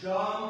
Μα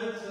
Amen.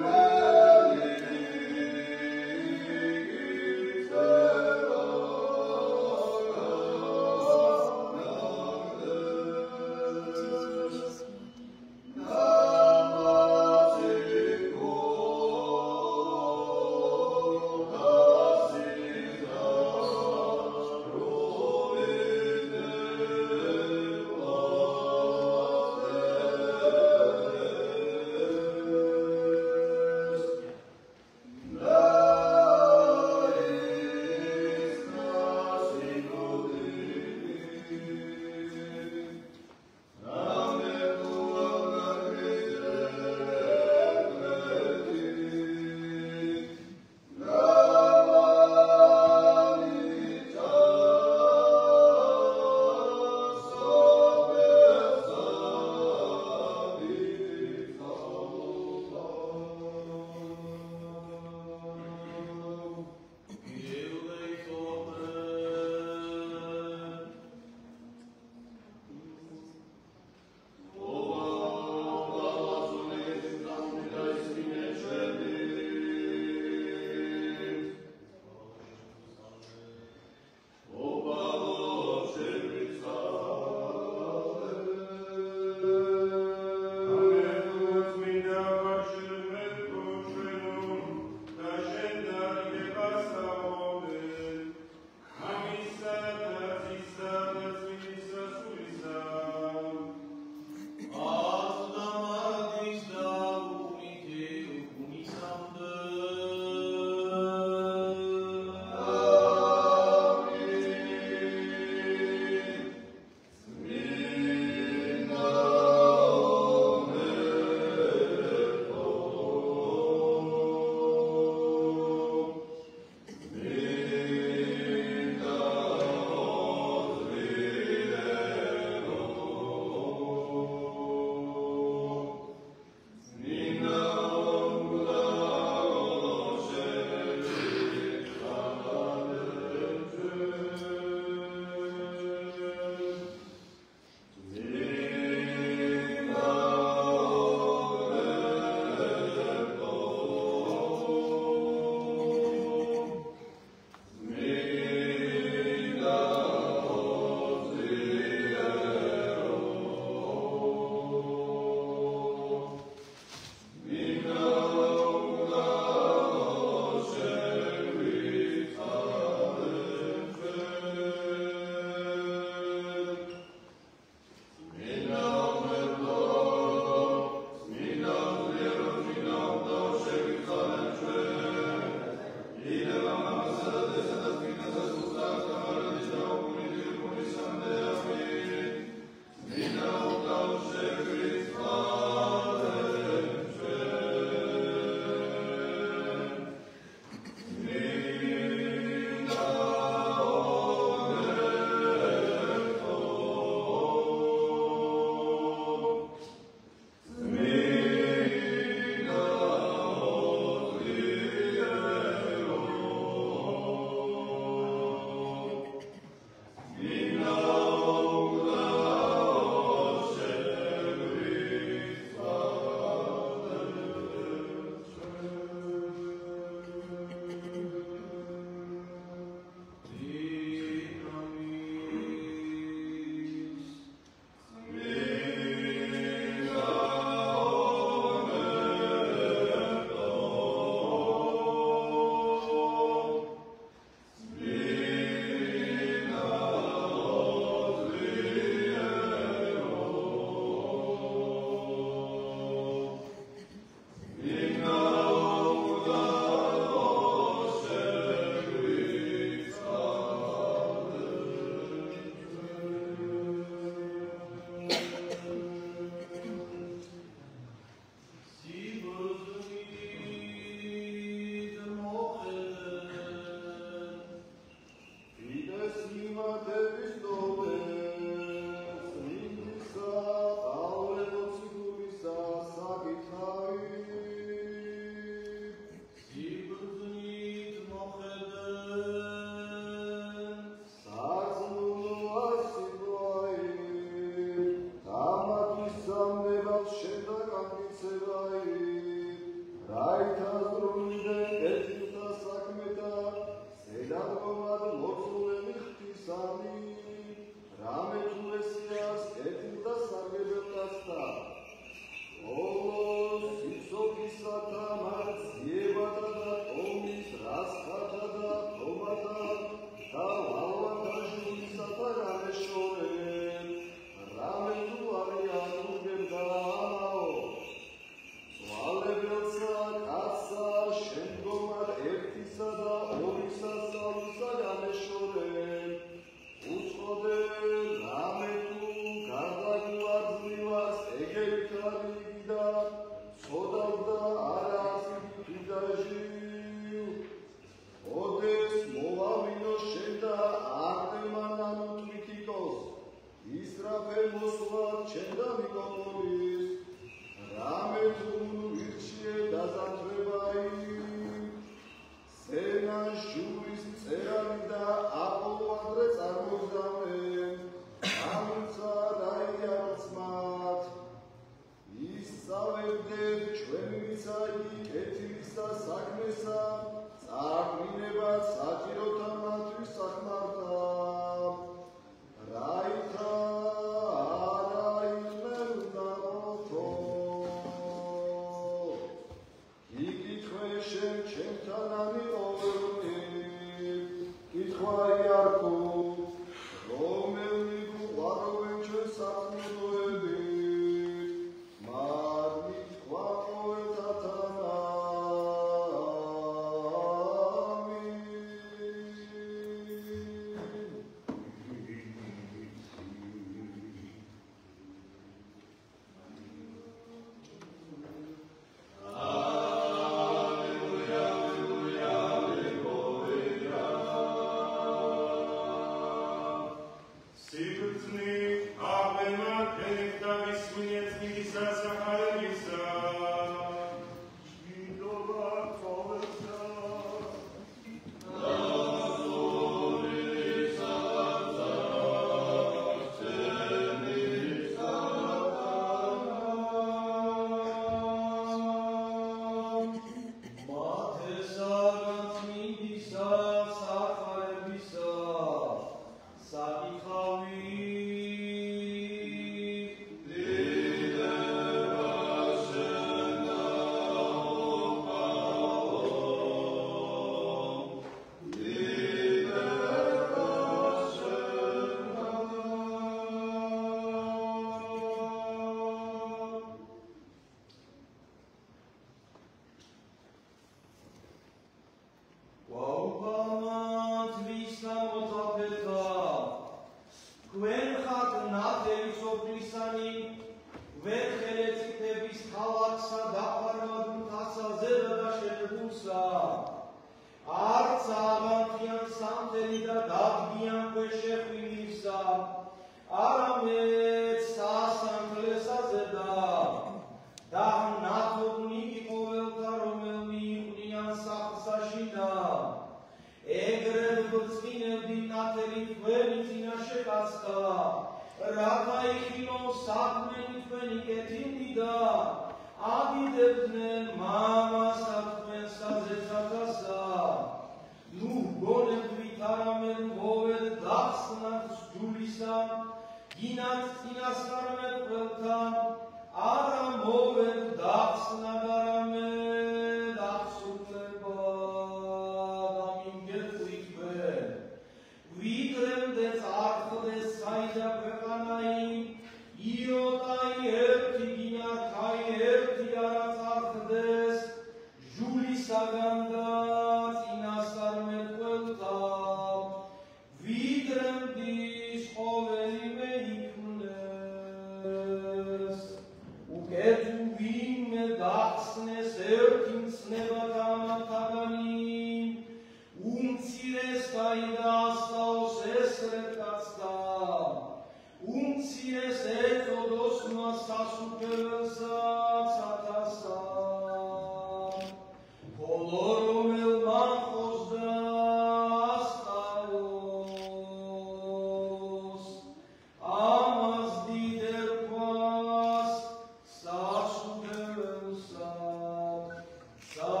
So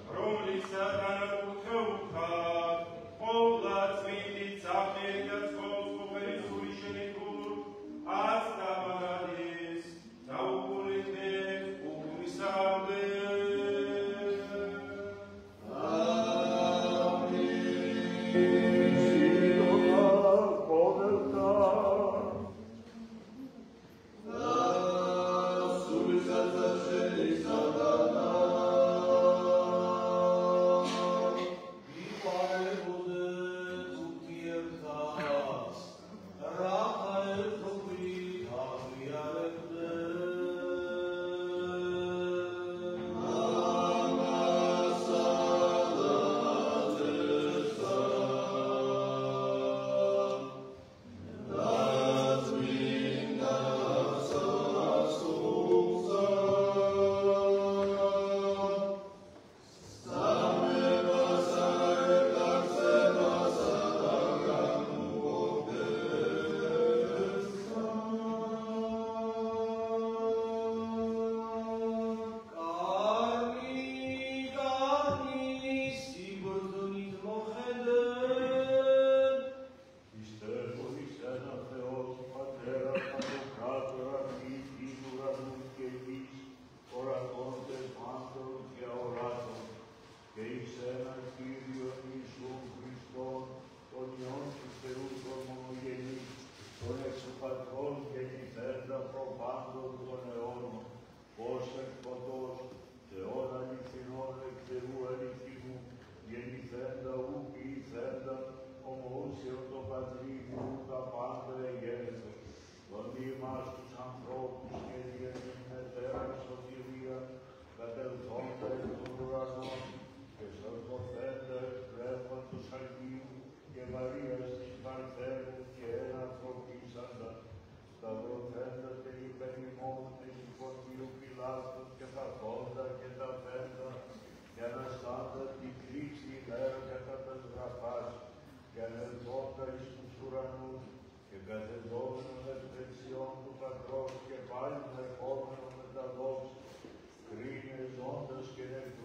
Romlis, Anna, Utau, Green is on the skin.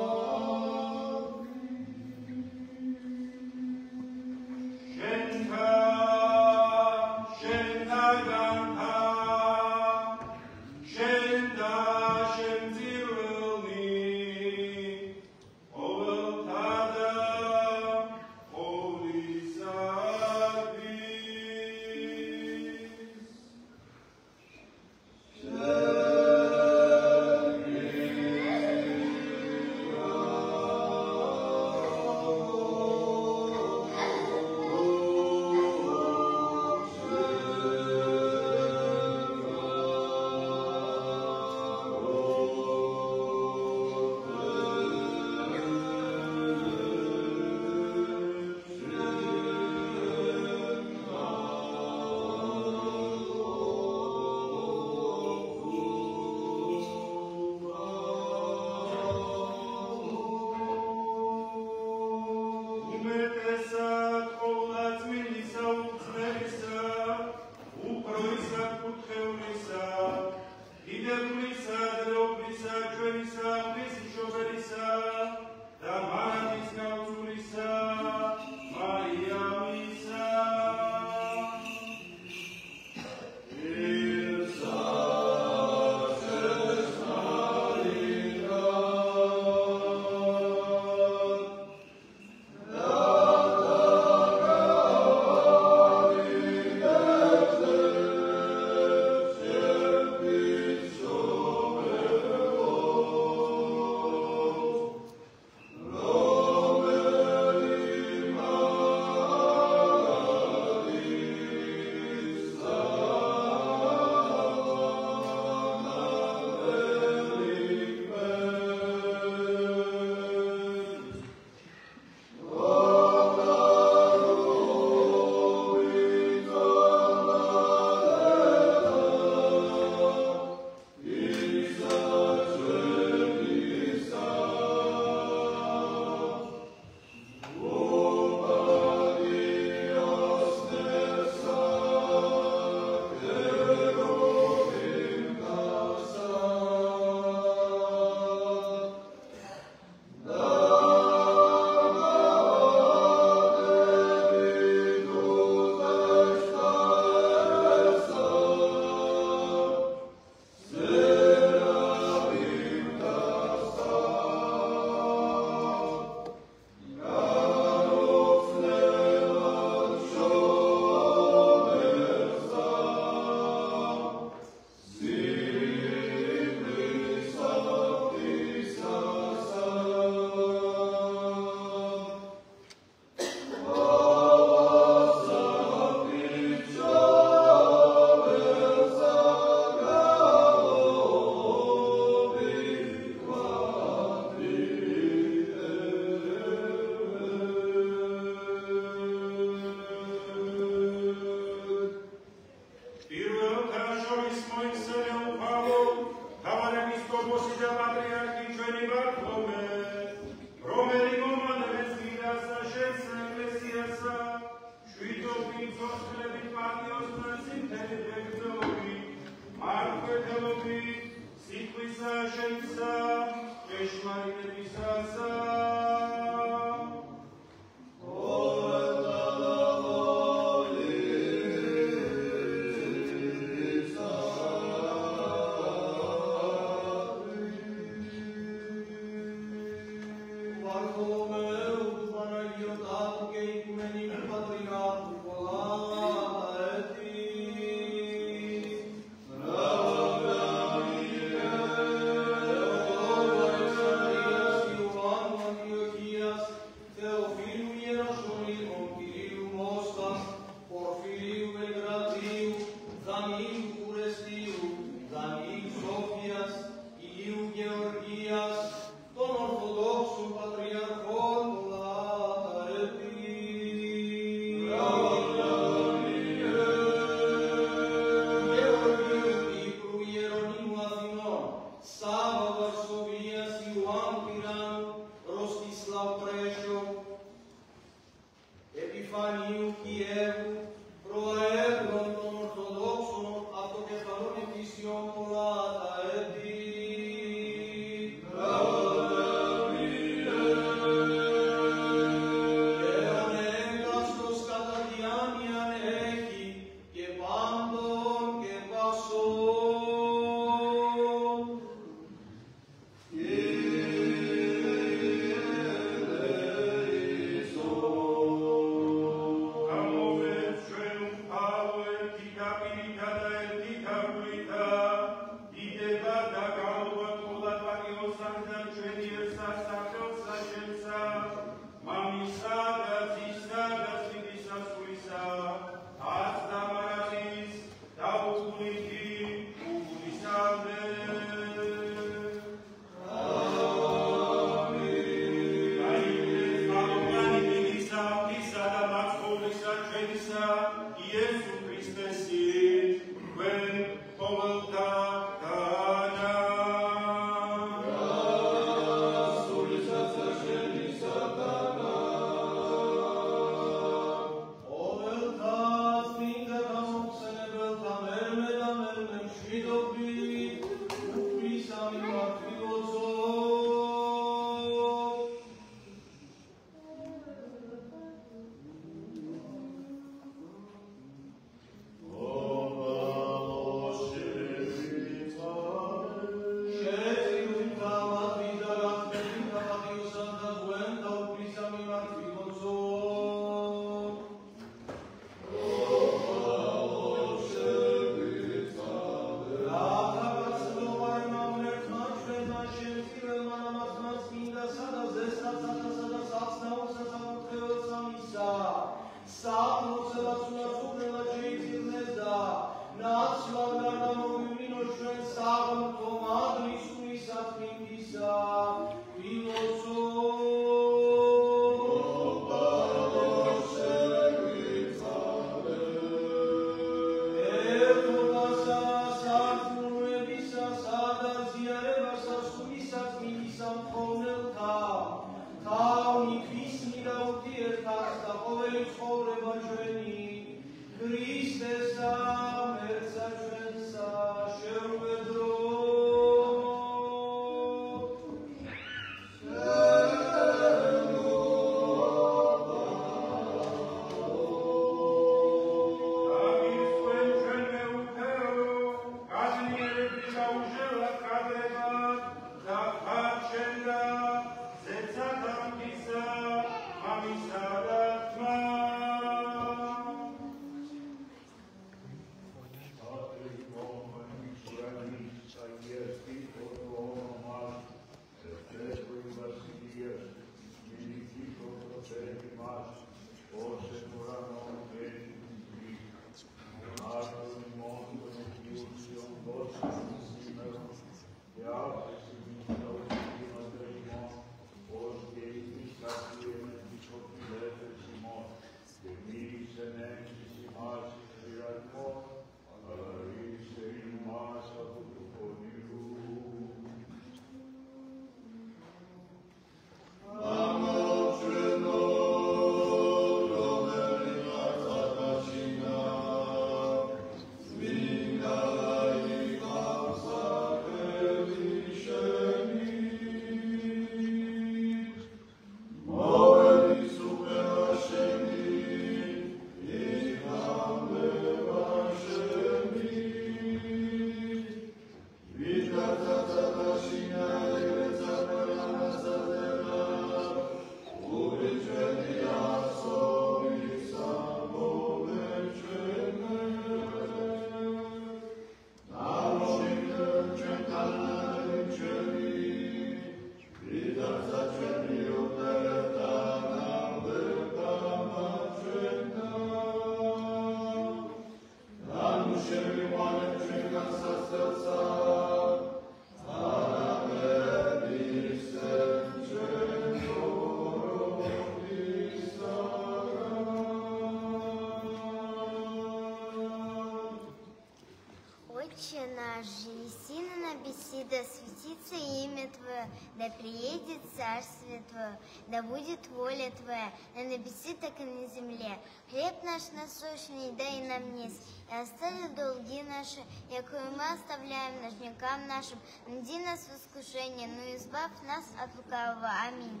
приси, да светится имя Твое, да приедет Царствие Твое, да будет воля Твоя, на небесе, так и на земле. Хлеб наш насущный дай нам днес, и остави долги наши, якое мы оставляем должникам нашим. Не веди нас в искушение, но избавь нас от lukavого. Amin.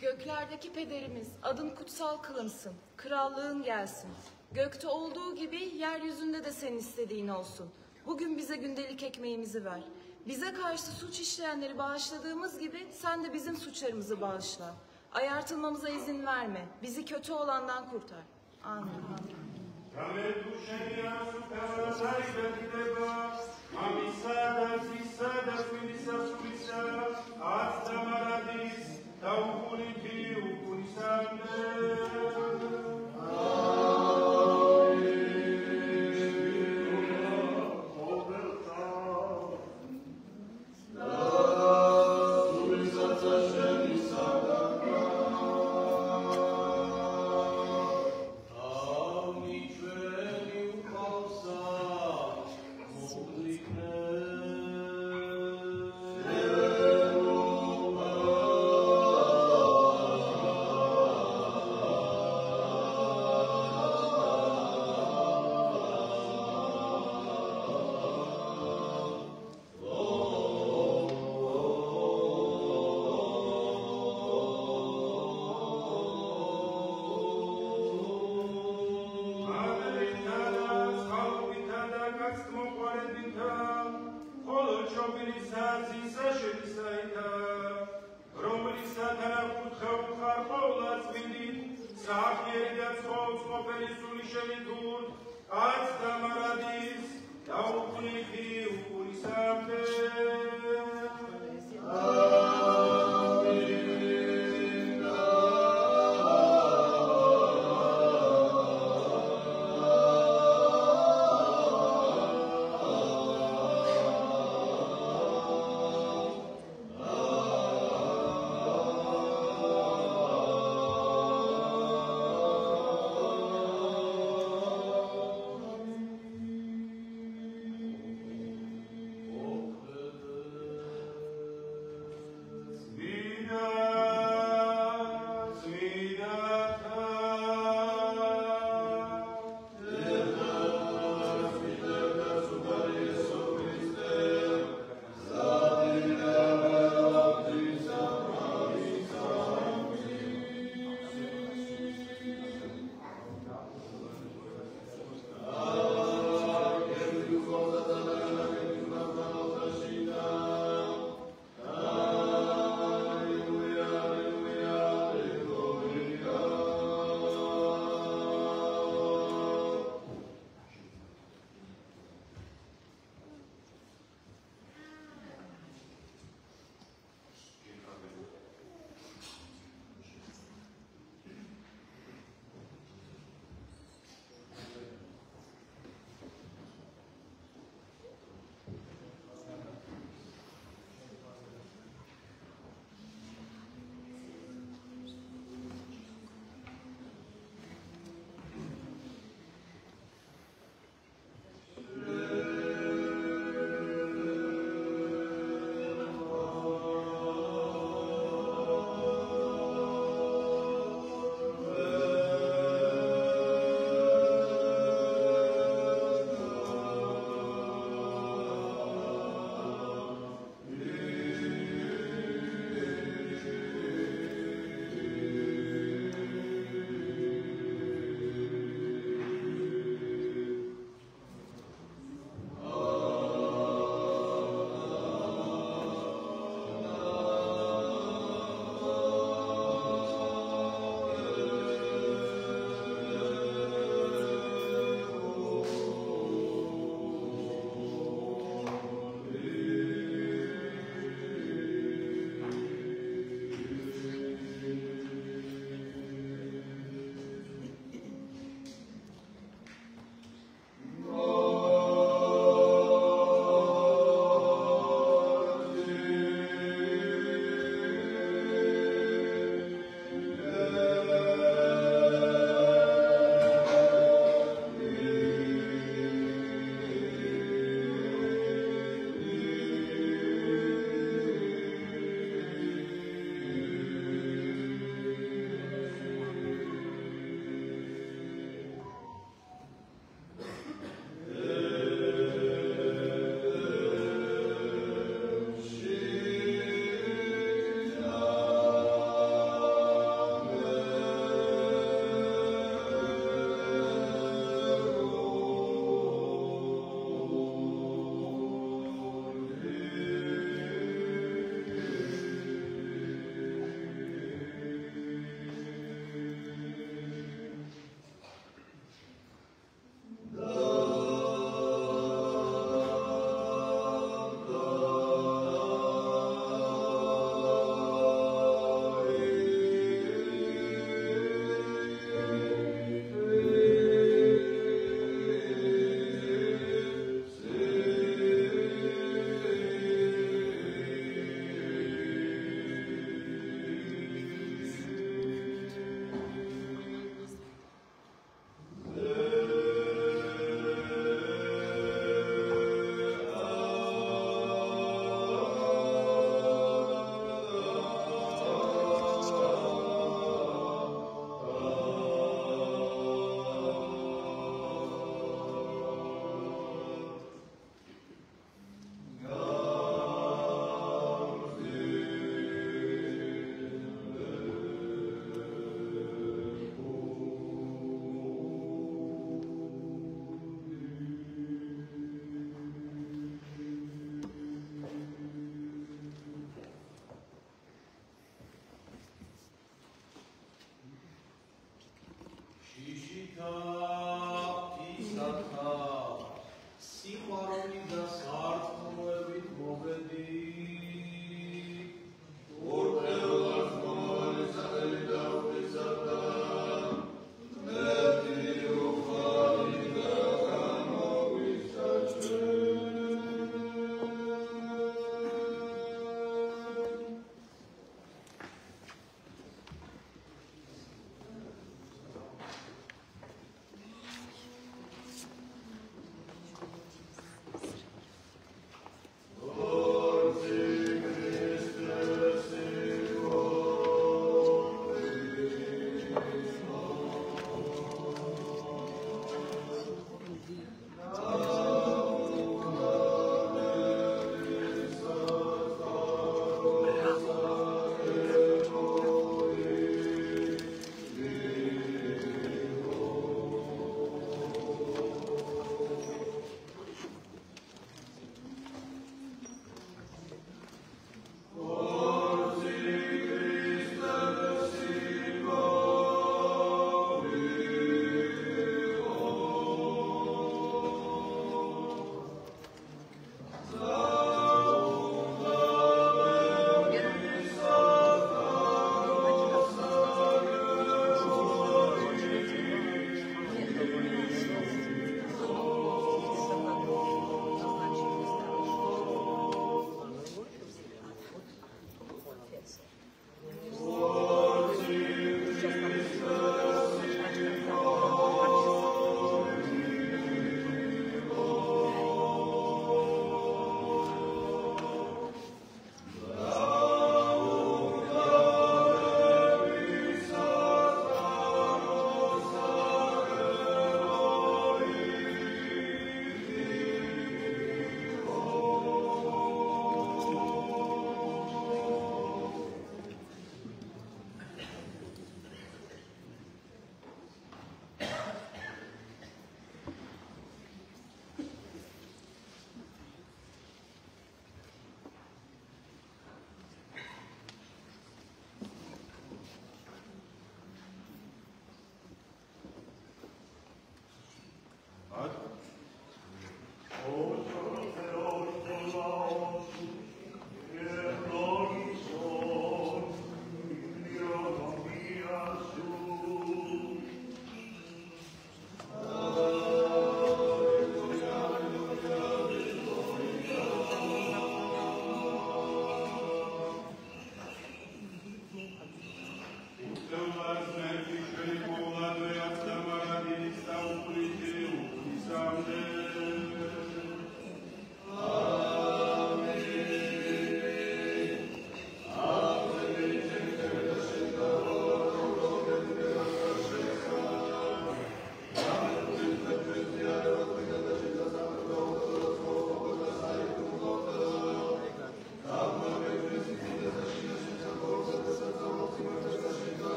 Göklerdeki pederimiz, adın kutsal kılınsın, krallığın gelsin. Gökte olduğu gibi yeryüzünde de senin istediğin olsun. Bugün bize gündelik ekmeğimizi ver. Bize karşı suç işleyenleri bağışladığımız gibi sen de bizim suçlarımızı bağışla. Ayartılmamıza izin verme. Bizi kötü olandan kurtar. Amin.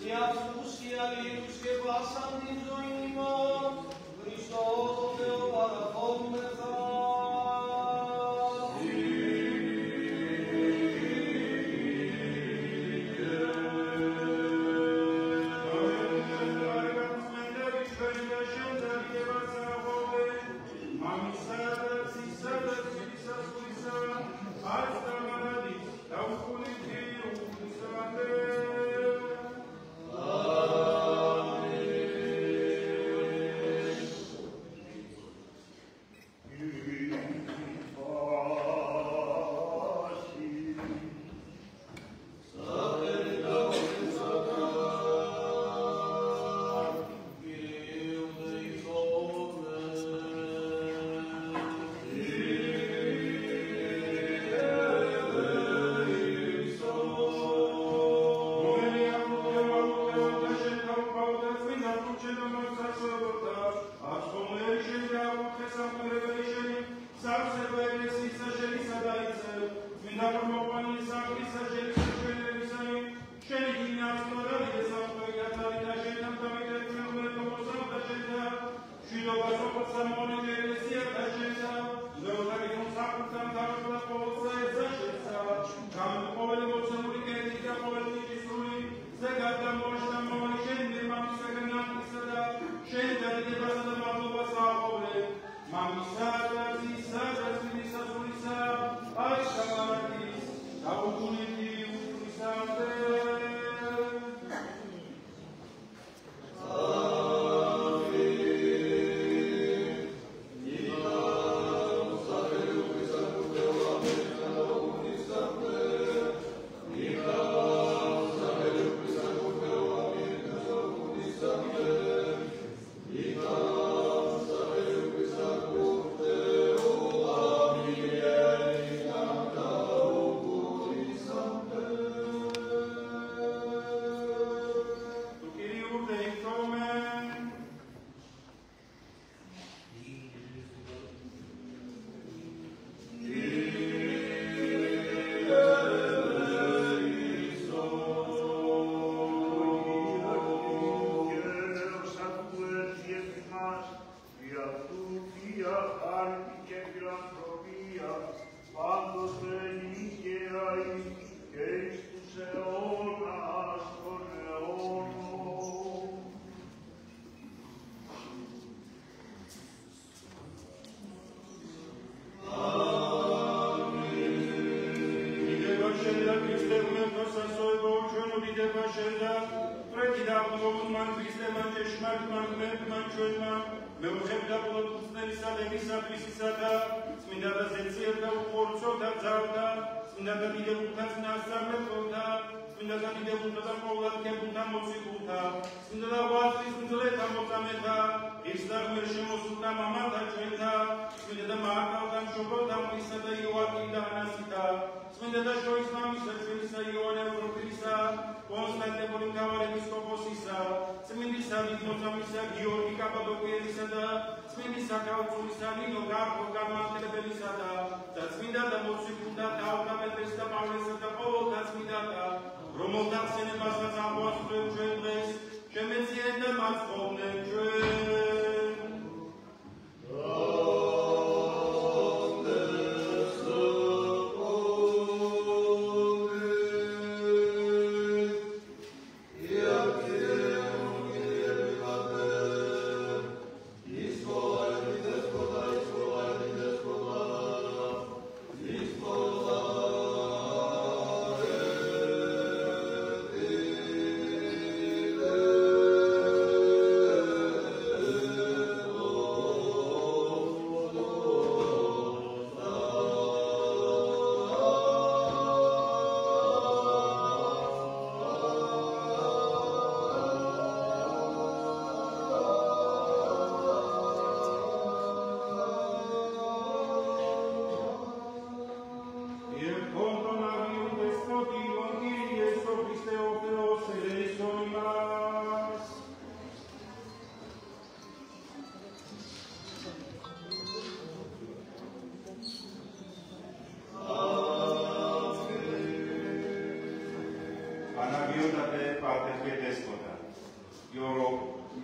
Teatro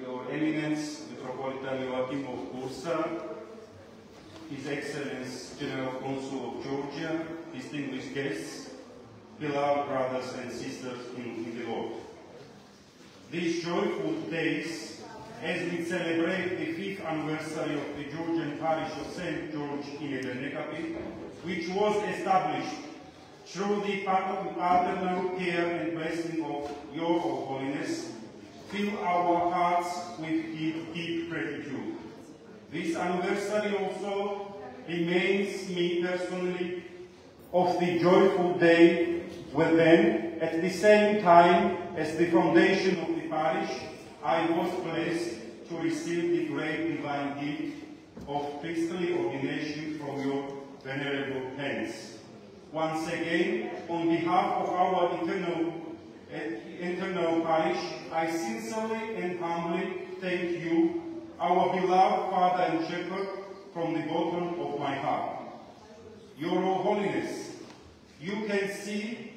Your Eminence, Metropolitan Joachim of Bursa, His Excellence General Consul of Georgia, distinguished guests, beloved brothers and sisters in the Lord. These joyful days, as we celebrate the 5th anniversary of the Georgian parish of St. George in Edernekapi, which was established through the paternal care and blessing of Your Holiness, fill our hearts with deep gratitude. This anniversary also reminds me personally of the joyful day when, at the same time as the foundation of the parish, I was blessed to receive the great divine gift of priestly ordination from your venerable hands. Once again, on behalf of our eternal parish, I sincerely and humbly thank you, our beloved Father and Shepherd, from the bottom of my heart. Your Holiness, you can see,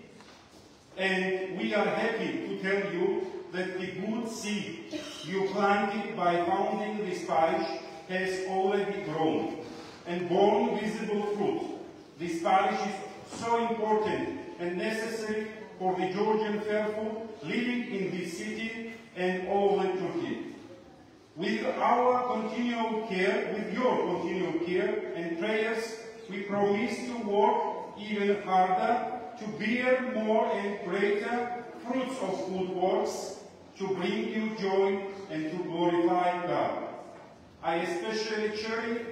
and we are happy to tell you that the good seed you planted by founding this parish has already grown and borne visible fruit. This parish is so important and necessary for the Georgian faithful living in this city and all in Turkey. With your continual care and prayers, we promise to work even harder to bear more and greater fruits of good works, to bring you joy and to glorify God. I especially cherish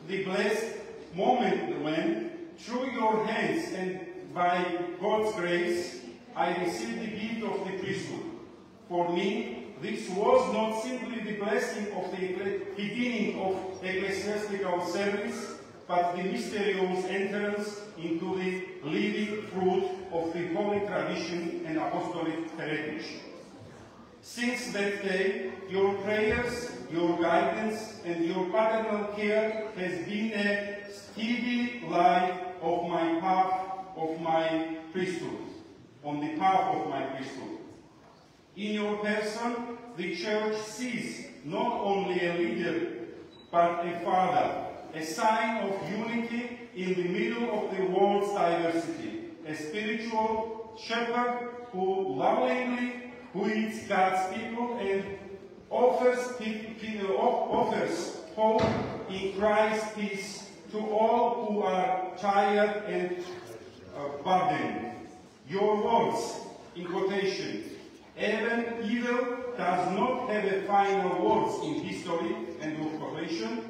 the blessed moment when, through your hands and by God's grace, I received the gift of the priesthood. For me, this was not simply the blessing of the beginning of ecclesiastical service, but the mysterious entrance into the living fruit of the holy tradition and apostolic heritage. Since that day, your prayers, your guidance, and your paternal care has been a steady light of my path of my priesthood, on the path of my priesthood. In your person, the Church sees not only a leader, but a father, a sign of unity in the middle of the world's diversity, a spiritual, shepherd who lovingly leads God's people and offers hope in Christ's peace to all who are tired and burdened. Your words, in quotation, even evil does not have a final words in history and of quotation,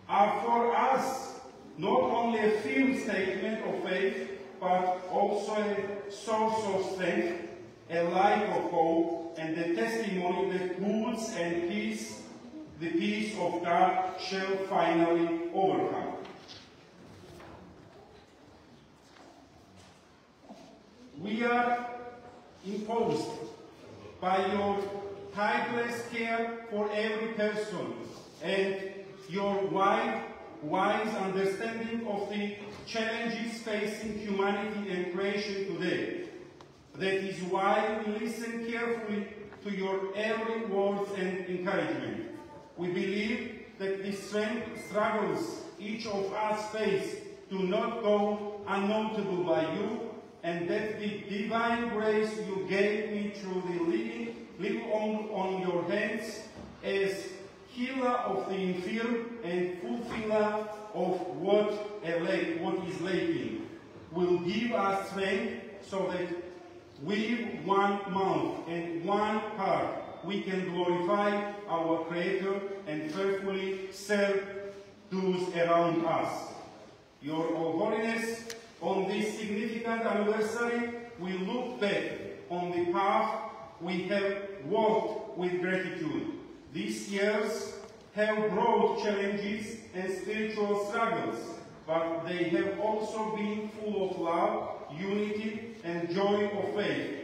are for us not only a firm statement of faith, but also a source of strength, a light of hope, and a testimony that goods and peace, the peace of God, shall finally overcome. We are imposed by your tireless care for every person and your wise understanding of the challenges facing humanity and creation today. That is why we listen carefully to your every words and encouragement. We believe that the struggles each of us face do not go unnotable by you, and that the divine grace you gave me through the living on your hands as healer of the infirm and fulfiller of what is lacking will give us strength so that with one mouth and one heart we can glorify our Creator and faithfully serve those around us. Your Holiness, on this significant anniversary, we look back on the path we have walked with gratitude. These years have brought challenges and spiritual struggles, but they have also been full of love, unity, and joy of faith.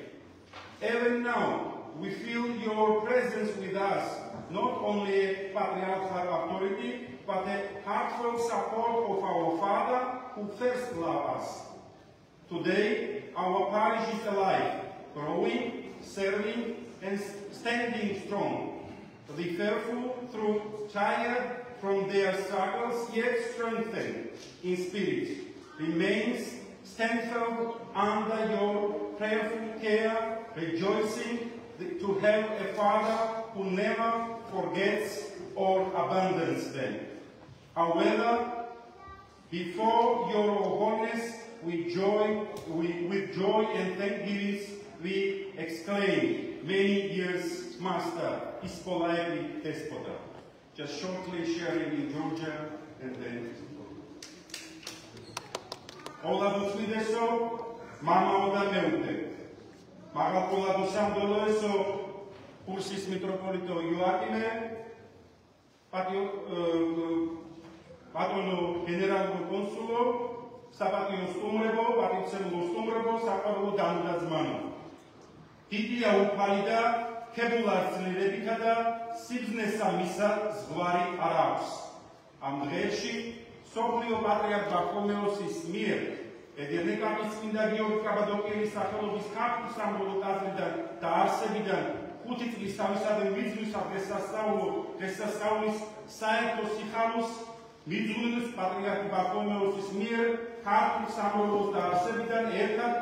Even now, we feel your presence with us, not only a patriarchal authority, but a heartfelt support of our Father who first loved us. Today, our parish is alive, growing, serving, and standing strong. The faithful, though tired from their struggles, yet strengthened in spirit, remains strengthened under your prayerful care, rejoicing to have a Father who never forgets or abandons them. However, before your Holiness, with joy and thanksgiving, we exclaim, many years, Master, is politely despota. Just shortly sharing in Georgia and then. Ola Butsmideso, Mama Oda Meute. Magapola Busandolo eso, Ursis Metropolito Joachime, Patrono General Consulo, Sapatio Stumrebo, Patixemulo Stumrebo, Saparo Dandazmano. Titia Upalida, Kebular Slirebicada, Sibnesa Misa, Zvari Arabs. Andreshi, Soplio Patriarch Bartolomeos Mir, Edirnekamis Indagio Kabadokelis Sakalovis Capus Ambulotazridan, Tarsebidan, Kutitlis Samisaden Vizus Agresasaulis, Saetos Sichalus, Vizus Patriarch Bartolomeos Mir, Capus Ambulos Tarsebidan, Erkat,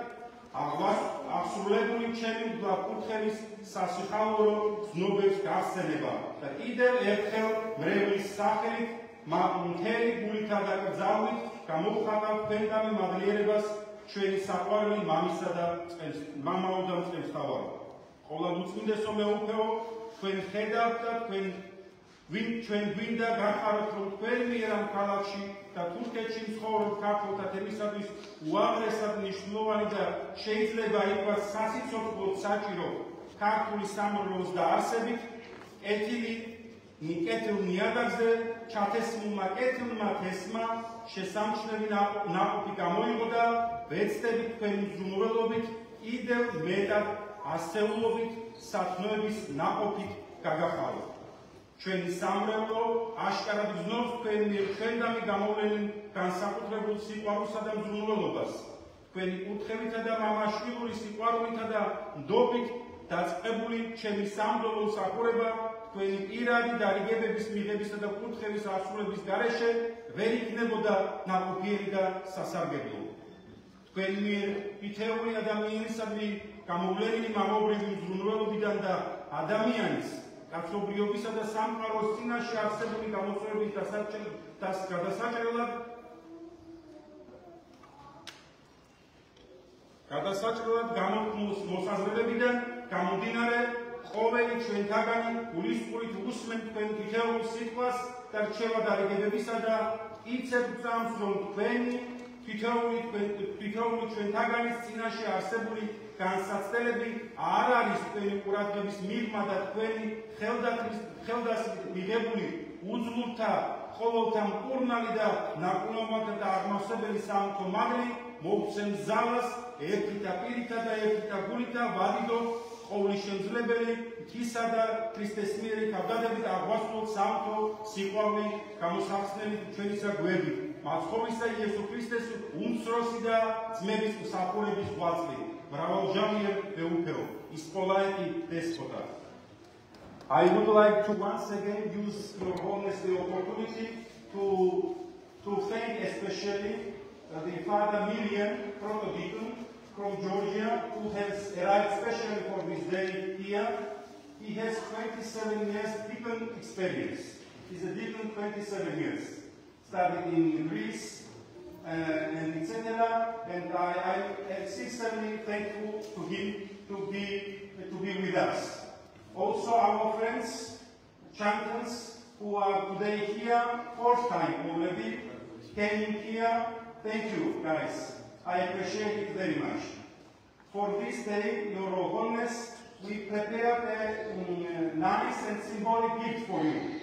Absolutely changing the Puthelis Sasihalo Snobes Gaseneba. The Idel Erkel, Brevis Sachelik, Mamunteri, Bulikada Zawit, Kamukhata, Pentami, Madrierebas, Cheni Sapari, Mamisada, and Mamaudams and Tower. Ola Mutsinde Someopeo, Twen Hedata, Twen Winda, Gahara, Twen Kalachi, და თურქეთში მცხოვრებ ქართველთა თემისათვის უაღრესად მნიშვნელოვანი და შეიძლება იყოს სასიცოცხლოდ საჭირო ქართული სამრევლოს დაარსებით კეთილ ნიადაგზე ჩათესმულმა კეთილმა თესმა შესამჩნევი ნაყოფი გამოიღო და ვეცდებით თქვენი მზრუნველობით კიდევ მეტად ასეულობით სათნოების ნაყოფით გაგახაროთ. Ჩვენი სამრევლო აშკარად გრძნობს თქვენ მიერ ჩვენდამი გამოვლენილ განსაკუთრებულ სიყვარულსა და მზრუნველობას. თქვენი კურთხევითა და მამაშვილური სიყვარულითა და ნდობით დაწყებული ჩემი სამდელო მსახურება თქვენი პირადი დარიგებების მიღებისა და კურთხევის ასრულების გარეშე ვერ იქნებოდა ნაყოფიერი და სასარგებლო. თქვენ მიერ თითოეული ადამიანისადმი გამოვლენილი მამობრივი მზრუნველობიდან და ადამიანის კაცობრიობისა და სამყაროს წინაშე არსებული გამოწვევების გადასაჭრელად გამოქმნილ მოსაზრებებიდან გამომდინარე ყოველი ჩვენთაგანი გულისწყრით უსმენთ თქვენ თითოეულ სიტყვას და რჩევა დარიგებებისა და იცებ გწამს, რომ თქვენი თითოეული ჩვენთაგანის წინაშე არსებული განსაცდელები არ არის თქვენი ყურადღების მიღმა და თქვენი ხელდასმით მიღებული უძლურთა ყოველთა მკურნალი და ნაკურნალმათა და აღმავსებელი სამთო მაღლი მოგცემ ზალას ერთითა პირითა და ერთითა გულითა ვადიდო ყოვლისშემძლებელი ღვთისა და ქრისტეს მიერ თავდადებით აღვასრულოთ სამთო სიყვარული გამოსახსნელი ჩვენისა გვერდით მაცხოვრისა იესო ქრისტეს უმცროსი და ძმების მსახურების ღვაწლი მრავალჟამიერ მეუფეო ისპოლაეთი დესპოტა. I would like to once again use your holiness the opportunity to thank especially the Father Miriam Protodeacon from Georgia, who has arrived specially for this day here. He has 27 years deacon experience. He's a deacon 27 years. Started in Greece and etc. And I am sincerely thankful to him to be with us. Also our friends, chanters, who are today here, fourth time already, came here. Thank you, guys. I appreciate it very much. For this day, Your Holiness, we prepared a nice and symbolic gift for you.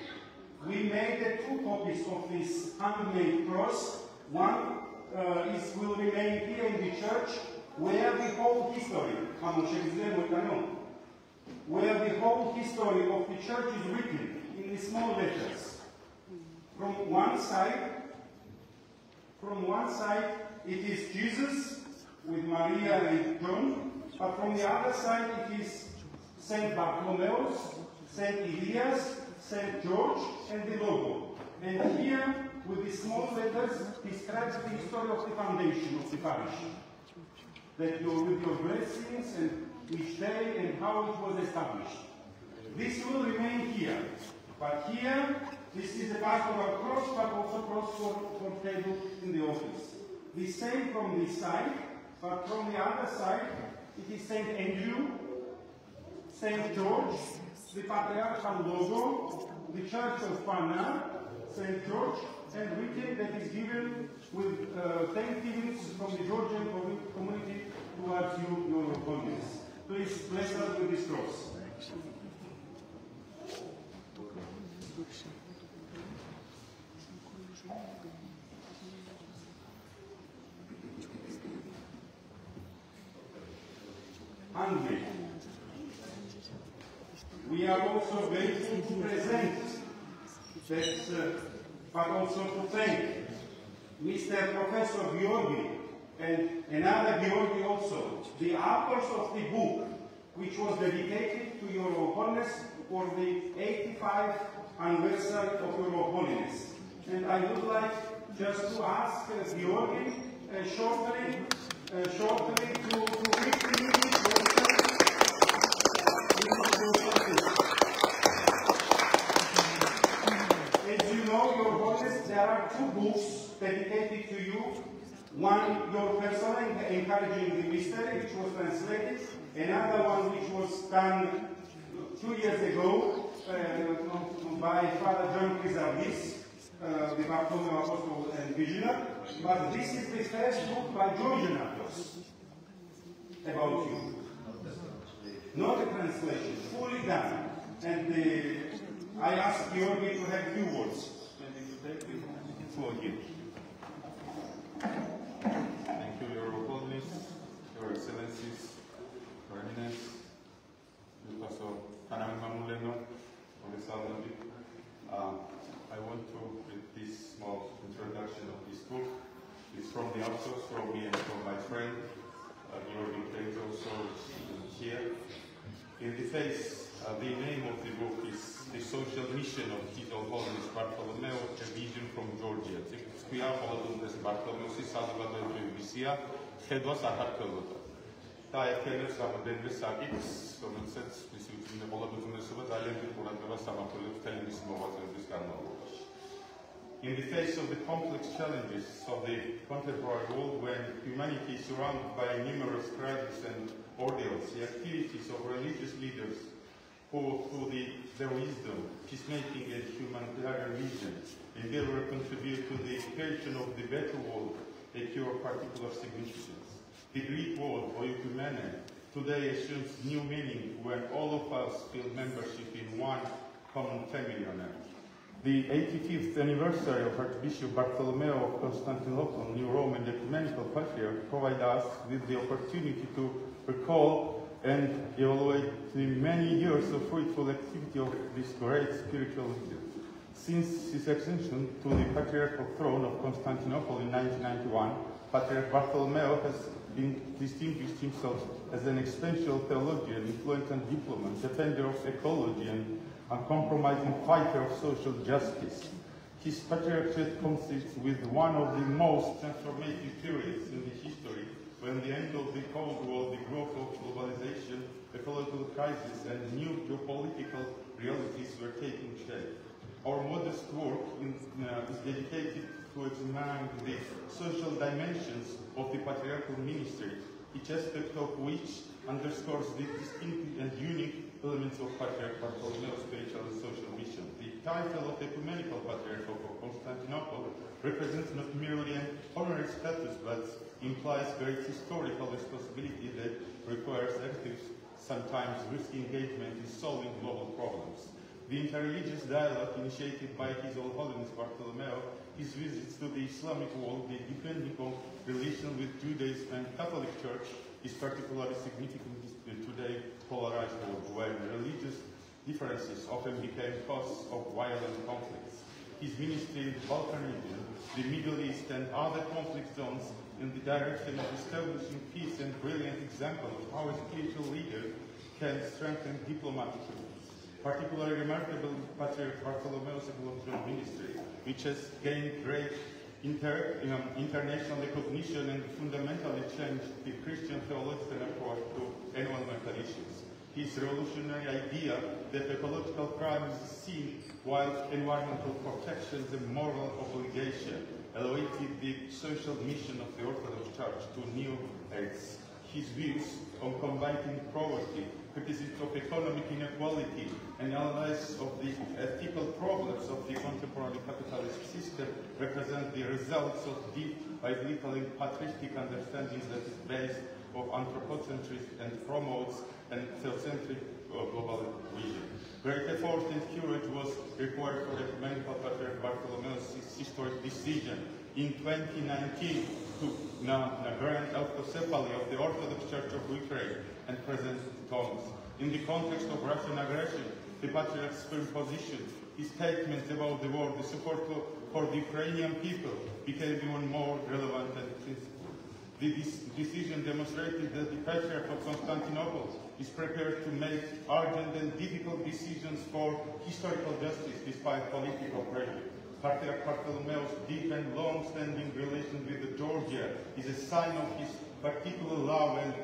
We made 2 copies of this handmade cross. One will remain here in the church, where the whole history of the church is written in the small letters. From one side, it is Jesus with Maria and John, but from the other side it is Saint Bartholomeus, Saint Elias, Saint George, and the logo. And here, with the small letters, describes the history of the foundation of the parish. That with your blessings and each day and how it was established. This will remain here. But here, this is a part of our cross, but also cross for table in the office. The same from this side, but from the other side, it is Saint Andrew, Saint George, the patriarchal logo, the Church of Pana, Saint George, and written that is given with thanksgivings from the Georgian community towards you, Your Holiness. Please bless us with this cross. Hungry. We are also grateful to present that, but also to thank Mr. Professor Georgi and another Georgi also, the authors of the book, which was dedicated to Your Holiness for the 85th anniversary of Your Holiness. And I would like just to ask Georgi shortly to read the English version. As you know, Your Holiness, there are 2 books dedicated to you. One, your personal encouraging the mystery, which was translated. Another one, which was done 2 years ago by Father John Chrysalis, the Bartholomew Apostle and Visioner. But this is the first book by Georgian authors about you. Not a translation, fully done. And I asked Georgi to have few words. For you. Thank you, Your Holiness, Your Excellencies, Your Eminence, Professor Kanami Mamuleno, I want to read this small introduction of this book. It's from the authors, from me and from my friend, Georgi Page, also here. In the face, the name of the book is The Social Mission of His Holiness Bartholomew, a Vision from Georgia. Bartholomew is Salvador Visia, სხედვას აღარ ქელოდა. და ერთიანებს რამოდენიმე საკითხს, რომელსაც მისი უწმინდებობა ძალიან დიდ ყურადღებას ამახვილებს მთელი მისი მოღვაწეობის განმავლობაში. In the face of the complex challenges of the contemporary world, when humanity is surrounded by numerous crises and ordeals, the activities of religious leaders who, through their wisdom, peacemaking and humanitarian vision, endeavor to contribute to the creation of the better world, occur particular significance. The Greek word oikumene today assumes new meaning when all of us feel membership in one common family on earth. The 85th anniversary of Archbishop Bartholomew of Constantinople, New Roman Ecumenical Patriarch, provide us with the opportunity to recall and evaluate the many years of fruitful activity of this great spiritual leader. Since his ascension to the patriarchal throne of Constantinople in 1991, Patriarch Bartholomew has distinguished himself as an exponential theologian, influent and diplomat, defender of ecology, and uncompromising fighter of social justice. His patriarchate consists with one of the most transformative periods in the history, when the end of the Cold War, the growth of globalization, ecological crisis, and new geopolitical realities were taking shape. Our modest work is dedicated to examining the social dimensions of the patriarchal ministry, each aspect of which underscores the distinct and unique elements of Patriarch Bartholomew's spiritual and social mission. The title of Ecumenical Patriarch of Constantinople represents not merely an honorary status, but implies great historical responsibility that requires active, sometimes risky engagement in solving global problems. The interreligious dialogue initiated by His All Holiness Bartholomew, his visits to the Islamic world, the depending on relation with Judaism and Catholic Church is particularly significant in today's polarized world, where religious differences often became cause of violent conflicts. His ministry in the Balkan region, the Middle East, and other conflict zones in the direction of establishing peace and brilliant example of how a spiritual leader can strengthen diplomatic relations. Particularly remarkable is Patriarch Bartholomew's ecological ministry, which has gained great international recognition and fundamentally changed the Christian theological approach to environmental issues. His revolutionary idea that ecological crime is seen while environmental protection is a moral obligation elevated the social mission of the Orthodox Church to new heights. His views on combating poverty, criticism of economic inequality, and analysis of the ethical problems of the contemporary capitalist system represent the results of deep biblical and patriotic understanding that is based on anthropocentrism and promotes an theocentric global vision. Great effort and courage was required for Ecumenical Patriarch Bartholomew's historic decision in 2019 to grant autocephaly of the Orthodox Church of Ukraine and present Thomas. In the context of Russian aggression, the Patriarch's firm position, his statements about the war, the support for the Ukrainian people became even more relevant and principled. This decision demonstrated that the Patriarch of Constantinople is prepared to make urgent and difficult decisions for historical justice despite political pressure. Patriarch Bartholomew's deep and long-standing relation with Georgia is a sign of his particular love and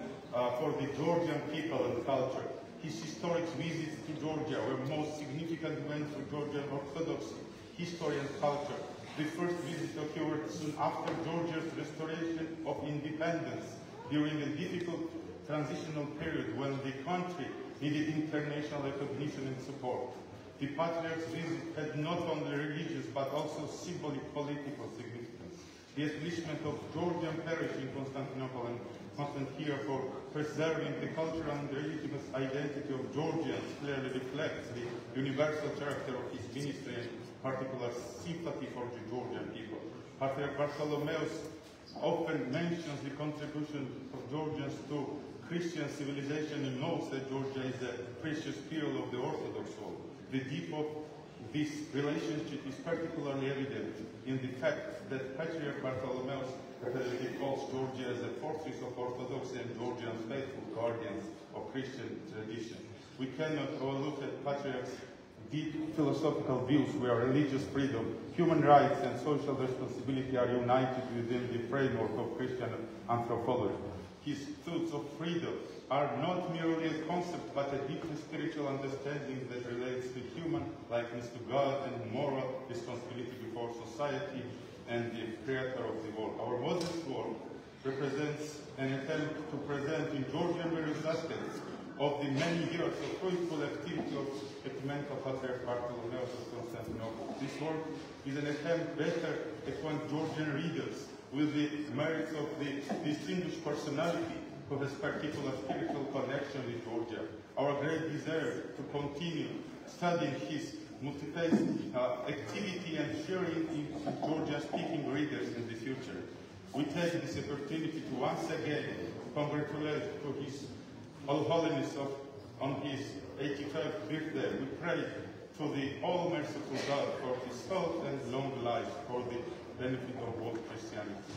for the Georgian people and culture. His historic visits to Georgia were most significant events for Georgian Orthodox history and culture. The first visit occurred soon after Georgia's restoration of independence during a difficult transitional period when the country needed international recognition and support. The Patriarch's visit had not only religious but also symbolic political significance. The establishment of Georgian parish in Constantinople and constant here for preserving the cultural and religious identity of Georgians clearly reflects the universal character of his ministry and particular sympathy for the Georgian people. Patriarch Bartholomew often mentions the contribution of Georgians to Christian civilization and knows that Georgia is a precious pearl of the Orthodox world. The depth of this relationship is particularly evident in the fact that Patriarch Bartholomew calls Georgia as a fortress of Orthodoxy and Georgian faithful guardians of Christian tradition. We cannot overlook at Patriarch's deep philosophical views where religious freedom, human rights and social responsibility are united within the framework of Christian anthropology. His thoughts of freedom are not merely a concept but a deeply spiritual understanding that relates to human likeness to God and moral responsibility before society and the creator of the world. Our modest work represents an attempt to present in Georgian various aspects of the many years of fruitful activity of Ecumenical Patriarch Bartholomeus of Constantinople. This work is an attempt better acquaint Georgian readers with the merits of the distinguished personality who has particular spiritual connection with Georgia. Our great desire to continue studying his multi-faceted activity and sharing in Georgia-speaking readers in the future. We take this opportunity to once again congratulate to His All Holiness on his 85th birthday. We pray to the all-merciful God for his health and long life for the benefit of all Christianity.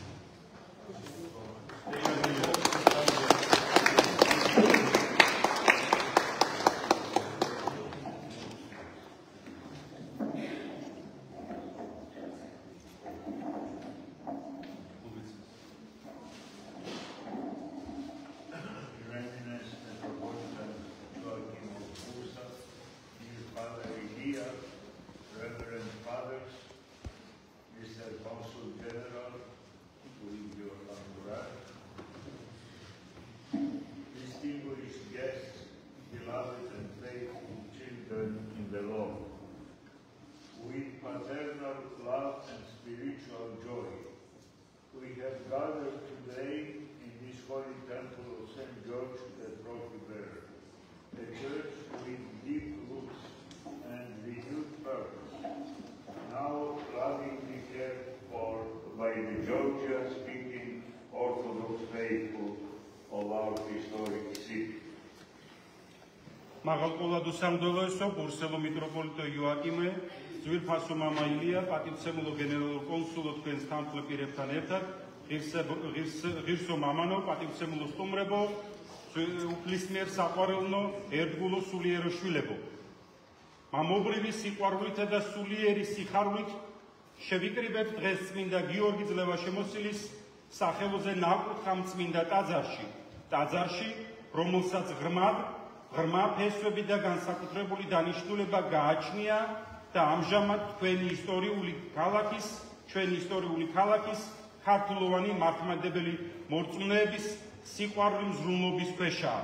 მაღალყოლადო სამღვდელოესო, ბურსელო მიტროპოლიტო იოაკიმე, ძვირფასო მამა ილია, პატივცემულო გენერალურ კონსულო თქვენს თანმხლებ პირებთან ერთად, ღირსო მამანო, პატივცემულო სტუმრებო, უფლისმიერ საყვარელნო, ერთგულო სულიერო შვილებო. მამობრივი სიყვარულითა და სულიერი სიხარულით შევიკრიბებთ დღეს წმინდა გიორგი ძლევაშემოსილის სახელოზე ნაკურთხა წმინდა ტაძარში, რომელსაც ღრმა ფესვები და განსაკუთრებული დანიშნულება გააჩნია და ამჟამად ჩვენი ისტორიული ქალაქის ქართულოვანი მართლმადიდებელი მორწმუნეების სიყვარული მზრუნლობის ქვეშაა.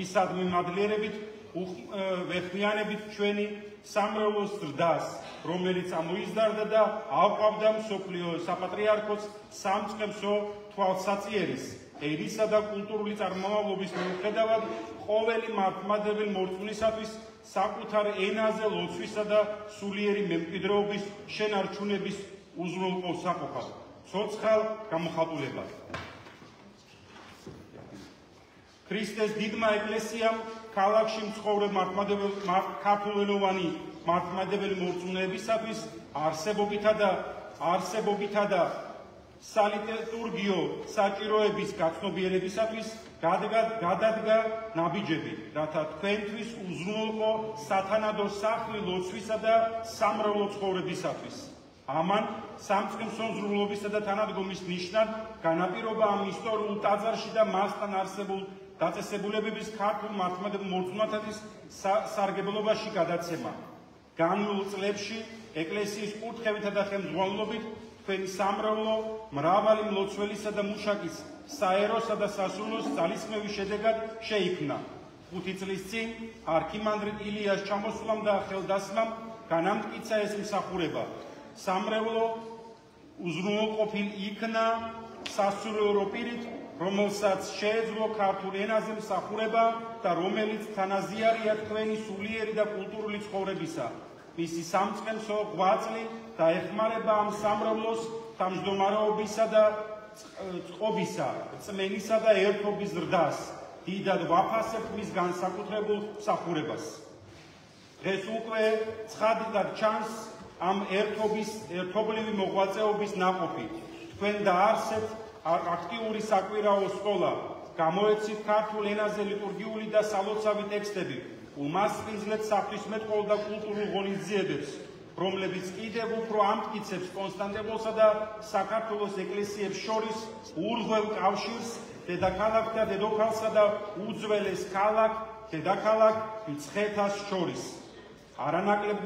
ისადმი მადლიერებით ვეხმიანებით ჩვენი სამრევლოს ზრდას, რომელიც ამოიზარდა და აყვავდა მსოფლიო საპატრიარქოს სამწყემსო თვალსაწიერის ერისა და კულტურული წარმომავლობის მიუხედავად ყოველი მართლმადიდებელი მორწმუნისათვის საკუთარ ენაზე ლოცვისა და სულიერი მემკვიდრეობის შენარჩუნების უზრუნველყოფ საყოფად. ცოცხალ გამოხატულებად. ქრისტეს დიდმა ეკლესიამ ქალაქში მცხოვრებ ქართულენოვანი მართლმადიდებელი მორწმუნეებისათვის არსებობითა და სალიტურგიო საჭიროების გაცნობიერებისათვის გადადგა ნაბიჯები, რათა თქვენთვის უზრუნველყო სათანადო სახლი ლოცვისა და სამრევლო ცხოვრებისათვის. ამან სამწყემსო მზრუნველობისა და თანადგომის ნიშნად განაპირობა ამ ისტორიულ ტაძარში და მასთან არსებულ დაწესებულებების ქართულ მართლმადიდებელ მორწმუნეებისთვის სარგებლობაში გადაცემა. განვლილ წლებში ეკლესიის კურთხევითა და ხელმძღვანელობით თქვენი სამრევლო მრავალი მლოცველისა და მუშაკის საეროსა და სასულოს ძალისხმევის შედეგად შეიქმნა. 5 წლის წინ არქიმანდრიტ ილიას ჩამოსვლამ და ხელდასმამ განამტკიცა ეს მსახურება. სამრევლო უზრუნველყოფილ იქნა სასულიერო პირით, რომელსაც შეეძლო ქართულ ენაზე მსახურება და რომელიც თანაზიარია თქვენი სულიერი და კულტურული ცხოვრებისა. მისი სამწყემსო ღვაწლი დაეხმარება ამ სამრევლოს თავმჯდომარეობისა და წყობისა, წმენისა და ერთობის ზრდას. დიდად ვაფასებთ მის განსაკუთრებულ მსახურებას. დღეს უკვე ცხადად ჩანს ამ ერთობლივი მოღვაწეობის ნაყოფი. თქვენ დაარსებთ აქტიური საკვირაო სკოლა, გამოეცით ქართულ ენაზე ლიტურგიული და სალოცავი ტექსტები, უმასპინძლეთ საღვთისმეტყველო და კულტურულ ღონისძიებებს, რომლებიც კიდევ უფრო ამტკიცებს კონსტანტინოპოლსა და საქართველოს ეკლესიებს შორის ურღვევ კავშირს დედაქალაქთა, დედოფალსა და უძველეს ქალაქ, დედაქალაქ მცხეთას შორის. არანაკლებ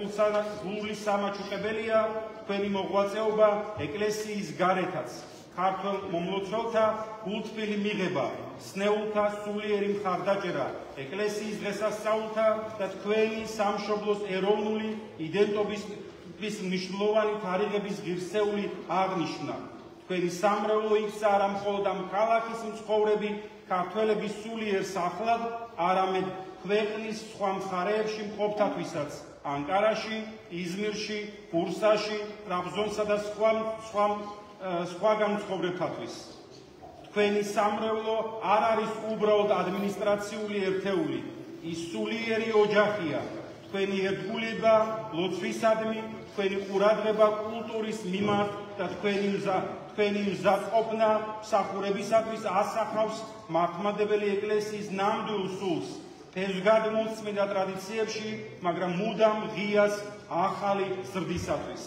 გულის სამაჩუყებელია თქვენი მოღვაწეობა ეკლესიის გარეთაც, ქართველ მომლოცველთა გულთბილი მიღება, სნეულთა სულიერი მხარდაჭერა, ეკლესიის დღესასწაულთა და თქვენი სამშობლოს ეროვნული იდენტობის მნიშვნელოვანი თარიღების ღირსეული აღნიშვნა. თქვენი სამრევლო იქცა არა მხოლოდ ამ ქალაქის მცხოვრები ქართველების სულიერ სახლად, არამედ ქვეყნის სხვა მხარეებში მყოფთათვისაც, ანკარაში, იზმირში, ბურსაში, ტრაბზონსა და სხვაგან მცხოვრებთათვის. თქვენი სამრევლო არ არის უბრალოდ ადმინისტრაციული ერთეული, ის სულიერი ოჯახია. თქვენი ერთგულება ლოცვისადმი, თქვენი ყურადღება კულტურის მიმართ და თქვენი მზადყოფნა მსახურებისათვის ასახავს მართლმადიდებელი ეკლესიის ნამდვილ სულს, ფესვგადმულ წმინდა ტრადიციებში, მაგრამ მუდამ ღიას ახალი ზრდისათვის.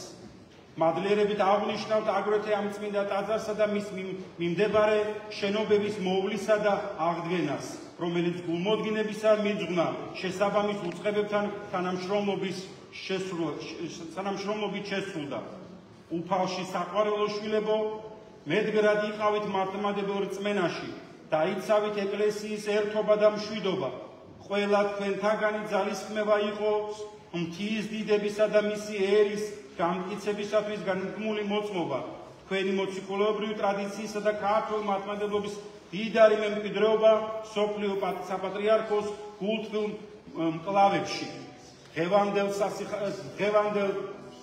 მადლიერებით აღნიშნავთ აგრეთვე ამ წმინდა ტაძარსა და მის მიმდებარე შენობების მოვლისა და აღდგენას, რომელიც გულმოდგინებისა მიძღვნა შესაბამის უწყებებთან თანამშრომლობით შესრულდა. უფალში საყვარელო შვილებო, მედგრად იყავით მართლმადიდებელ რწმენაში, დაიცავით ეკლესიის ერთობა და მშვიდობა. ყველა თქვენთაგანი ძალისხმევა იყოს მთის დიდებისა და მისი ერის გამტკიცებისათვის განკმული მოწმობა, თქვენი მოციქულობრივი ტრადიციისა და ქართულ მართლმადიდებლობის დიდარი მემკვიდრეობა სოფლიო საპატრიარქოს გულთბილ მკლავებში. დღევანდელ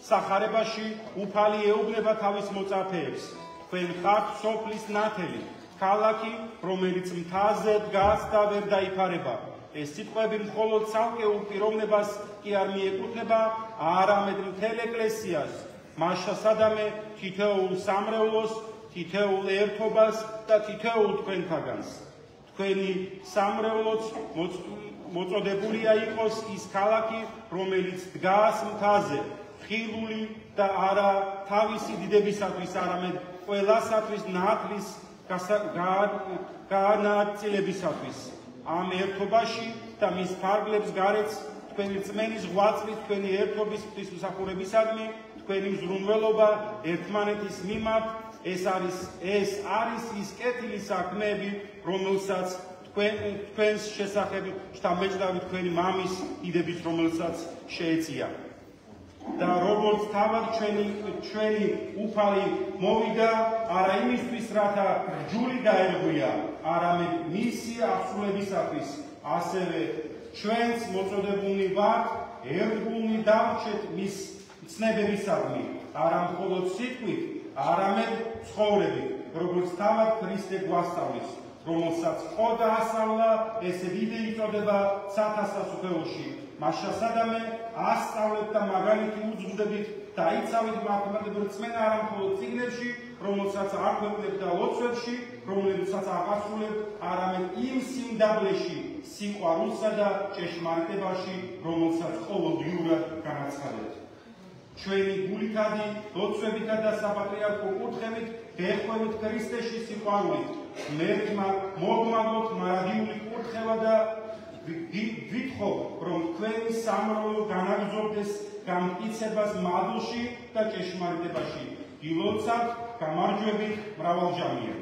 სახარებაში უფალი ეუბნება თავის მოწაფეებს. თქვენ ხართ სოფლის ნათელი, ქალაქი, რომელიც მთაზე დგას და ვერ დაიფარება. ეს სიტყვები მხოლოდ ცალკეულ პიროვნებას კი არ მიეკუთვნება, არამედ მთელ ეკლესიას, მასშტაბადამე თითოეულ სამრევლოს, თითოეულ ერთობას და თითოეულ თქვენთაგანს. თქვენი სამრევლოც მოწოდებულია იყოს ის ქალაქი, რომელიც დგას მთაზე, ხილული და არა თავისი დიდებისათვის, არამედ ყველასათვის ნათლის განაწილებისათვის. ამ ერთობაში და მის ფარგლებს გარეთ თქვენი რწმენის ღვაწლით, თქვენი ერთობის ღვთისმსახურებისადმი, თქვენი მზრუნველობა ერთმანეთის მიმართ, ეს არის ის კეთილი საქმეები, რომელსაც თქვენს შესახებ შთამბეჭდავი თქვენი მამის დიდების, რომელსაც შეეწია. და როგორც თავად ჩვენი უფალი მოვიდა, არა იმისთვის, რათა ჯული დაერღვია, არამედ მისი აღსრულებისათვის, ასევე ჩვენც მოწოდებულნი ვართ, ერთგულნი დავრჩეთ მის ცნებებისადმი, არა მხოლოდ სიტყვით, არამედ ცხოვრებით, როგორც თავად ქრისტე გვასწავლის, რომელსაც ხო დაასწავლა ესე დიდი იწოდება სათავსასუფეოში. მასშტაბადამე ასწავლეთ და მაგალითი უძღვდებით და იცავით მართლმადიდებელ რწმენა არა მხოლოდ წიგნებში, რომელსაც არ ქვეყნებთ და ლოცვებში, რომლებსაც აღასრულებთ, არამედ იმ სიმდაბლეში, სიყვარულსა და ჭეშმარიტებაში, რომელსაც ყოველდღიურად განაცხადებთ. ჩვენი გულითადი, ლოცვებითა და საპატრიარქო კურთხევით გეხვევით ქრისტეში სიყვარულით, ღმერთმა მოგმაგოთ მარადიული კურთხევა და ვითხოვ, რომ თქვენი სამრევლო განაგრძობდეს გამტკიცებას მადლში და ჭეშმარიტებაში. ილოცავთ გამარჯვებით მრავალჯამიერ.